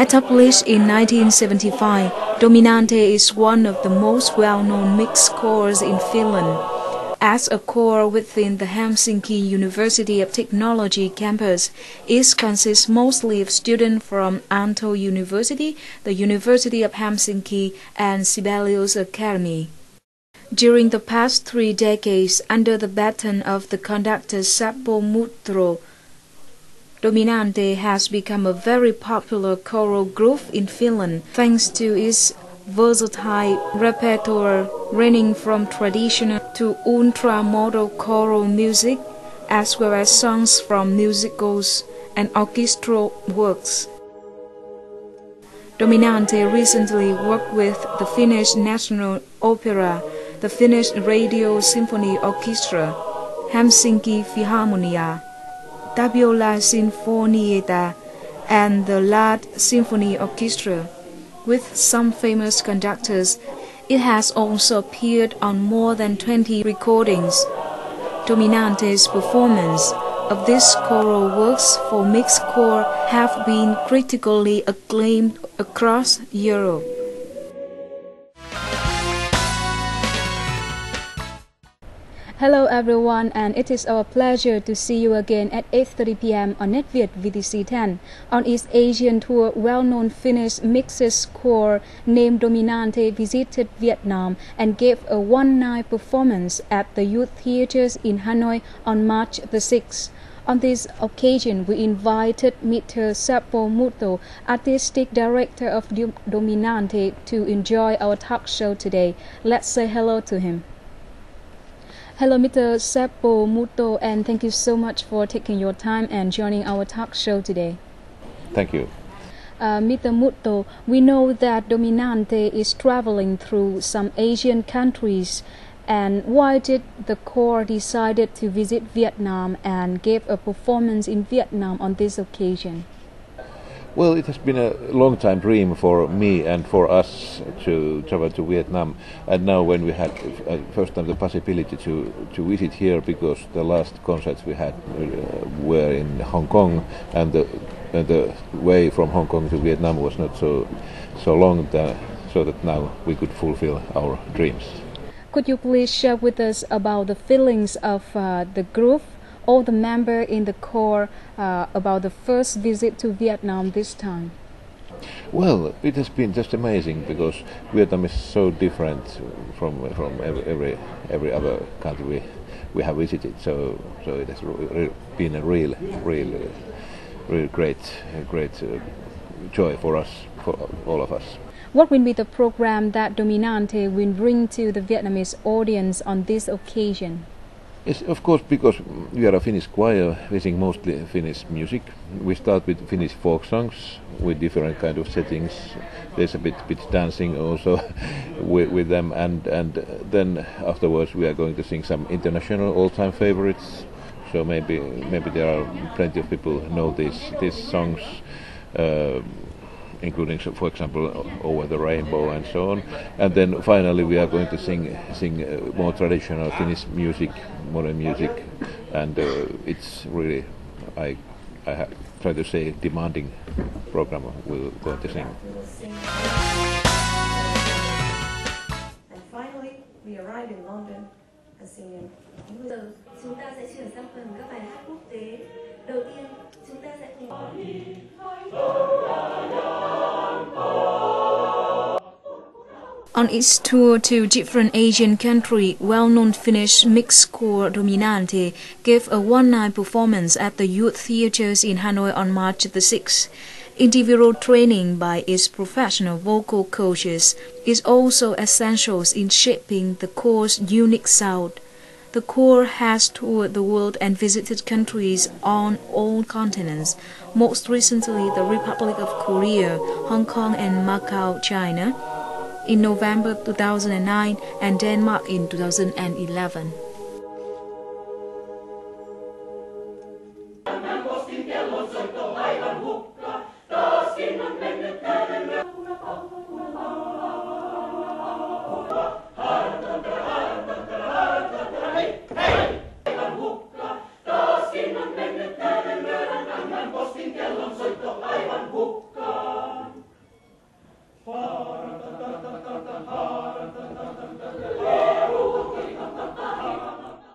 Established in 1975, Dominante is one of the most well-known mixed chorus in Finland. As a core within the Helsinki University of Technology campus, it consists mostly of students from Aalto University, the University of Helsinki, and Sibelius Academy. During the past 3 decades, under the baton of the conductor Seppo Mutro, Dominante has become a very popular choral group in Finland thanks to its versatile repertoire ranging from traditional to ultra-modern choral music, as well as songs from musicals and orchestral works. Dominante recently worked with the Finnish National Opera, the Finnish Radio Symphony Orchestra, Helsinki Philharmonia, Tapiola Sinfonietta, and the Lad Symphony Orchestra. With some famous conductors, it has also appeared on more than 20 recordings. Dominante's performance of these choral works for mixed chord have been critically acclaimed across Europe. Hello everyone, and it is our pleasure to see you again at 8:30 p.m. on NETVIET VTC10. On its Asian tour, well-known Finnish mixed chord named Dominante visited Vietnam and gave a one-night performance at the Youth Theatres in Hanoi on March the 6th. On this occasion, we invited Mr. Seppo Mutro, Artistic Director of Dominante, to enjoy our talk show today. Let's say hello to him. Hello, Mr. Seppo Mutro, and thank you so much for taking your time and joining our talk show today. Thank you. Mr. Mutro, we know that Dominante is traveling through some Asian countries, and why did the choir decided to visit Vietnam and give a performance in Vietnam on this occasion? Well, it has been a long time dream for me and for us to travel to Vietnam, and now when we had first time the possibility to visit here, because the last concerts we had were in Hong Kong, and the way from Hong Kong to Vietnam was not so long, so that now we could fulfill our dreams. Could you please share with us about the feelings of the group, all the members in the choir, about the first visit to Vietnam this time? Well, it has been just amazing, because Vietnam is so different from every other country we have visited. So it has been a real great joy for us, for all of us. What will be the program that Dominante will bring to the Vietnamese audience on this occasion? Yes, of course, because we are a Finnish choir, we sing mostly Finnish music. We start with Finnish folk songs with different kind of settings. There's a bit dancing also with them, and then afterwards we are going to sing some international all-time favorites. So maybe there are plenty of people who know these songs, including, for example, Over the Rainbow and so on. And then finally we are going to sing more traditional Finnish music, modern music, and it's really, I try to say, demanding program we're going to sing. And finally, we arrived in London and singing. Chúng ta sẽ chuyển sang phần các bài hát quốc tế. Đầu tiên, chúng ta sẽ cùng On its tour to different Asian countries, well-known Finnish mixed chord Dominante gave a one-night performance at the Youth Theatres in Hanoi on March the 6th. Individual training by its professional vocal coaches is also essential in shaping the choir's unique sound. The choir has toured the world and visited countries on all continents, most recently the Republic of Korea, Hong Kong and Macau, China, in November 2009 and Denmark in 2011.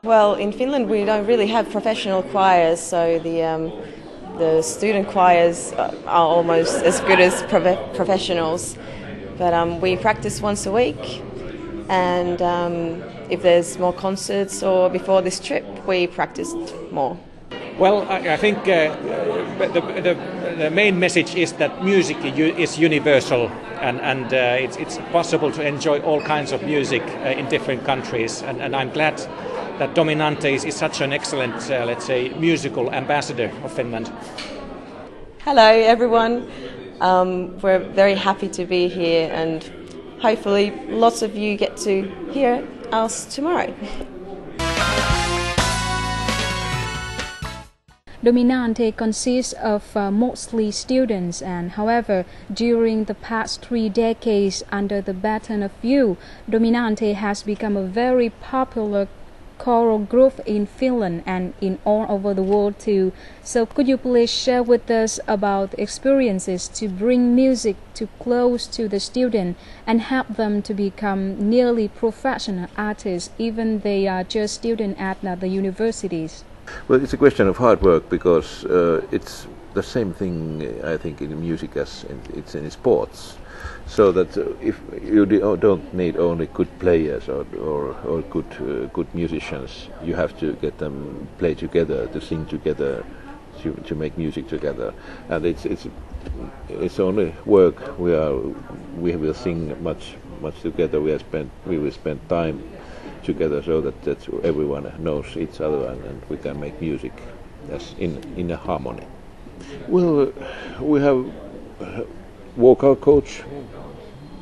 Well, in Finland we don't really have professional choirs, so the student choirs are almost as good as professionals. But we practice once a week, and if there's more concerts or before this trip, we practiced more. Well, I think the main message is that music is universal, and it's possible to enjoy all kinds of music in different countries. And I'm glad that Dominante is such an excellent, let's say, musical ambassador of Finland. Hello, everyone. We're very happy to be here, and hopefully lots of you get to hear us tomorrow. Dominante consists of mostly students, and however, during the past 3 decades under the baton of you, Dominante has become a very popular choral group in Finland and in all over the world too. So could you please share with us about experiences to bring music too close to the student and help them to become nearly professional artists, even they are just students at the universities? Well, it's a question of hard work because it's the same thing, I think, in music as it's in sports. So that if you don't need only good players or good musicians, you have to get them play together, to sing together, to make music together. And it's only work. We will sing much together. We will spend time together so that everyone knows each other and we can make music as in a harmony. Well, we have vocal coach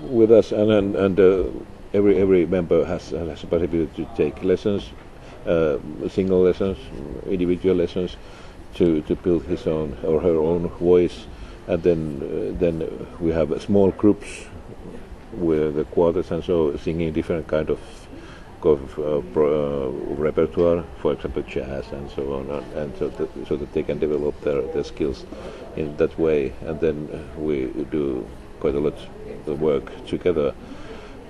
with us, and every member has a possibility to take lessons, single lessons, individual lessons, to build his own or her own voice, and then we have small groups with the quartets and so singing different kind of repertoire, for example jazz and so on, and so that they can develop their skills in that way. And then we do quite a lot of work together,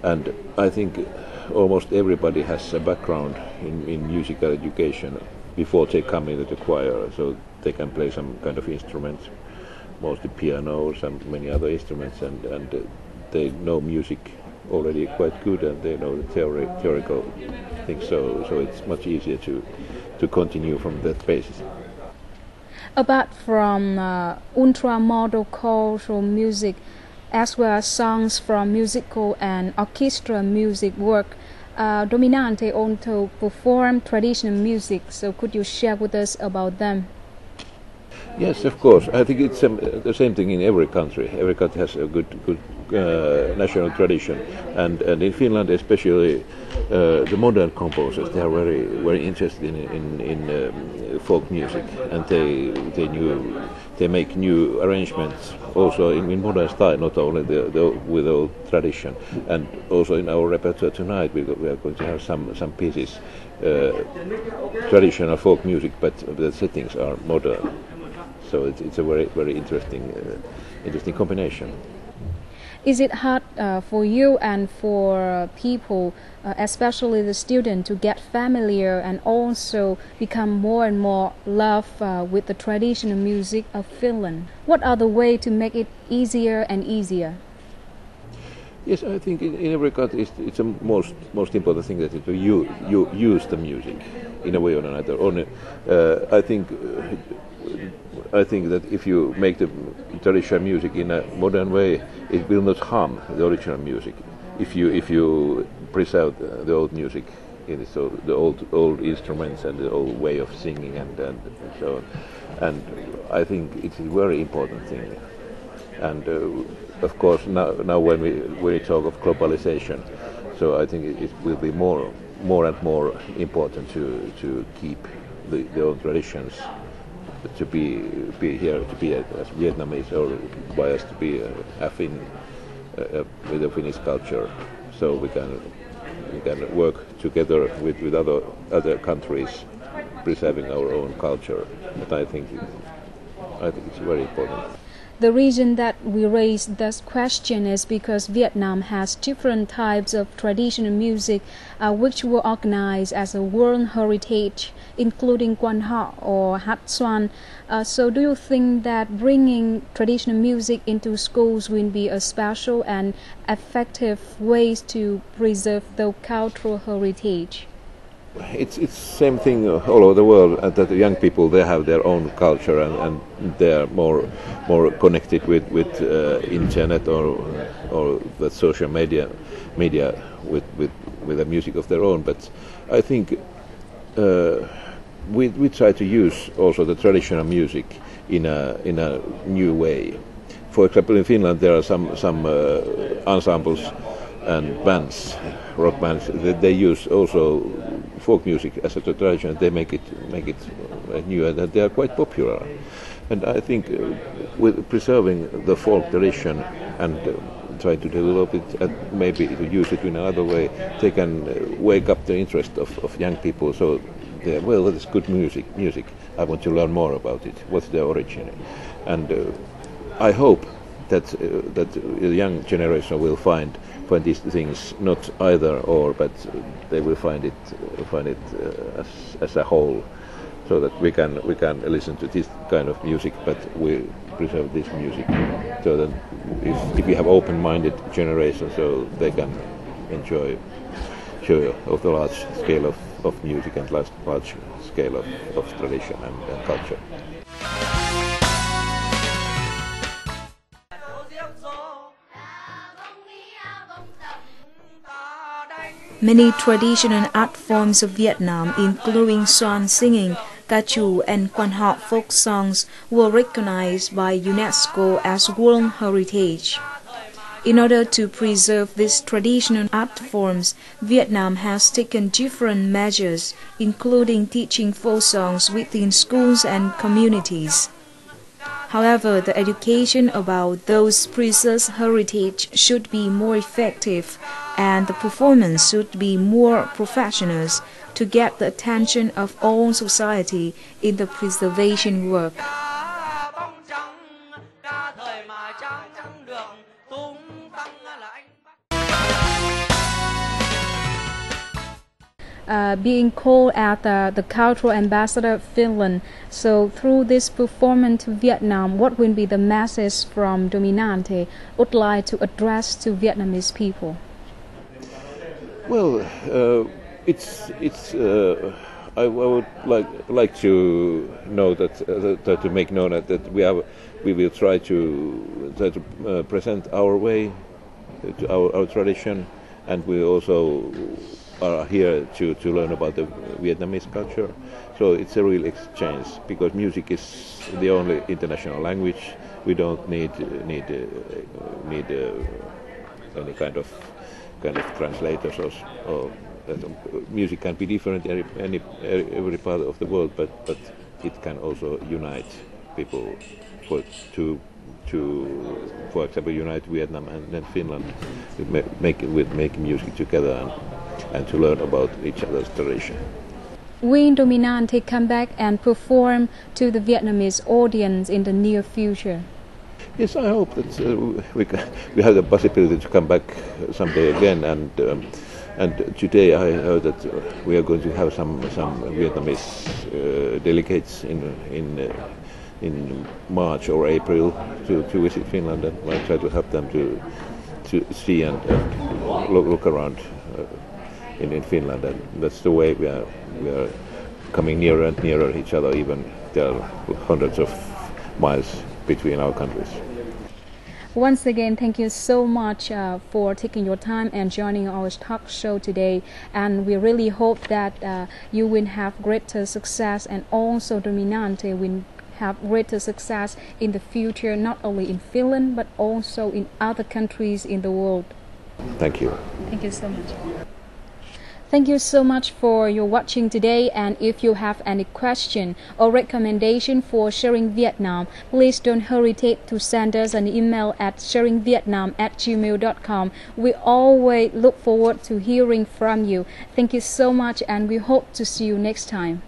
and I think almost everybody has a background in musical education before they come into the choir, so they can play some kind of instrument, mostly pianos and many other instruments, and they know music already quite good, and they know the theoretical things, so it's much easier to continue from that basis. Apart from ultra-modal choral music, as well as songs from musical and orchestra music work, Dominante also perform traditional music, so could you share with us about them? Yes, of course. I think it's the same thing in every country. Every country has a good national tradition, and in Finland especially, the modern composers, they are very interested in folk music, and they make new arrangements also in modern style, not only with old tradition. And also in our repertoire tonight, we are going to have some pieces traditional folk music, but the settings are modern. So it's a very interesting combination. Is it hard for you and for people, especially the student, to get familiar and also become more and more love with the traditional music of Finland? What are the ways to make it easier and easier? Yes, I think in every country it's the most important thing that you use the music in a way or another. I think that if you make the traditional music in a modern way, it will not harm the original music. If you preserve the old music, so the old instruments and the old way of singing and so on, and I think it's a very important thing. And of course now when we talk of globalization, so I think it will be more and more important to keep the old traditions, to be here, to be as Vietnamese, or by us to be a Finn with the Finnish culture, so we can work together with other countries, preserving our own culture. But I think it's very important. The reason that we raised this question is because Vietnam has different types of traditional music which were organized as a World Heritage, including Quan Họ or Hát Xoan. So do you think that bringing traditional music into schools will be a special and effective way to preserve the cultural heritage? It's same thing all over the world, that the young people, they have their own culture and they are more connected with internet or the social media with the music of their own. But I think we try to use also the traditional music in a new way. For example, in Finland there are some ensembles and bands, rock bands, they use also folk music as a tradition. They make it new, and they are quite popular. And I think with preserving the folk tradition and try to develop it and maybe to use it in another way, they can wake up the interest of young people. So, well, that is good music. I want to learn more about it. What's the origin? And I hope that the young generation will find these things not either or, but they will find it as a whole, so that we can listen to this kind of music, but we preserve this music, so that if we have open-minded generation, so they can enjoy of the large scale of music and large scale of tradition and culture. Many traditional art forms of Vietnam, including Xoan singing, ca trù, and Quan Họ folk songs, were recognized by UNESCO as World Heritage. In order to preserve these traditional art forms, Vietnam has taken different measures, including teaching folk songs within schools and communities. However, the education about those preserved heritage should be more effective, and the performance should be more professional to get the attention of all society in the preservation work. Being called as the cultural ambassador of Finland, so through this performance to Vietnam, what will be the message from Dominante would like to address to Vietnamese people? Well, I would like to know that to make known that we will try to present our way to our tradition, and we also are here to learn about the Vietnamese culture. So it's a real exchange, because music is the only international language. We don't need any kind of translators or music can be different in every part of the world, but it can also unite people for example, unite Vietnam and then Finland, make music together and to learn about each other's tradition. Will Dominante come back and perform to the Vietnamese audience in the near future? Yes, I hope that we have the possibility to come back someday again. And today I heard that we are going to have some Vietnamese delegates in March or April to visit Finland, and I try to help them to see and look around in Finland. And that's the way we are coming nearer and nearer each other. Even there are hundreds of miles between our countries. Once again, thank you so much for taking your time and joining our talk show today. And we really hope that you will have greater success, and also Dominante will have greater success in the future, not only in Finland, but also in other countries in the world. Thank you. Thank you so much. Thank you so much for your watching today, and if you have any question or recommendation for Sharing Vietnam, please don't hesitate to send us an email at sharingvietnam@gmail.com. We always look forward to hearing from you. Thank you so much, and we hope to see you next time.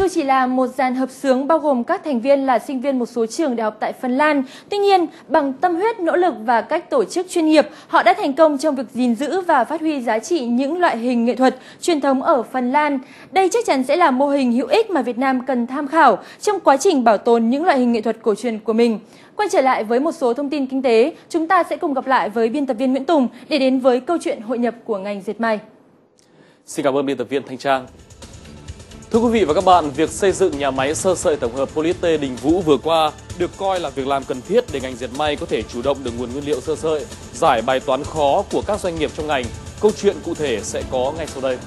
Dù chỉ là một dàn hợp xướng bao gồm các thành viên là sinh viên một số trường đại học tại Phần Lan, tuy nhiên bằng tâm huyết, nỗ lực và cách tổ chức chuyên nghiệp, họ đã thành công trong việc gìn giữ và phát huy giá trị những loại hình nghệ thuật truyền thống ở Phần Lan. Đây chắc chắn sẽ là mô hình hữu ích mà Việt Nam cần tham khảo trong quá trình bảo tồn những loại hình nghệ thuật cổ truyền của mình. Quay trở lại với một số thông tin kinh tế, chúng ta sẽ cùng gặp lại với biên tập viên Nguyễn Tùng để đến với câu chuyện hội nhập của ngành dệt may. Xin cảm ơn biên tập viên Thanh Trang. Thưa quý vị và các bạn, việc xây dựng nhà máy sơ sợi tổng hợp Polyte Đình Vũ vừa qua được coi là việc làm cần thiết để ngành dệt may có thể chủ động được nguồn nguyên liệu sơ sợi, giải bài toán khó của các doanh nghiệp trong ngành. Câu chuyện cụ thể sẽ có ngay sau đây.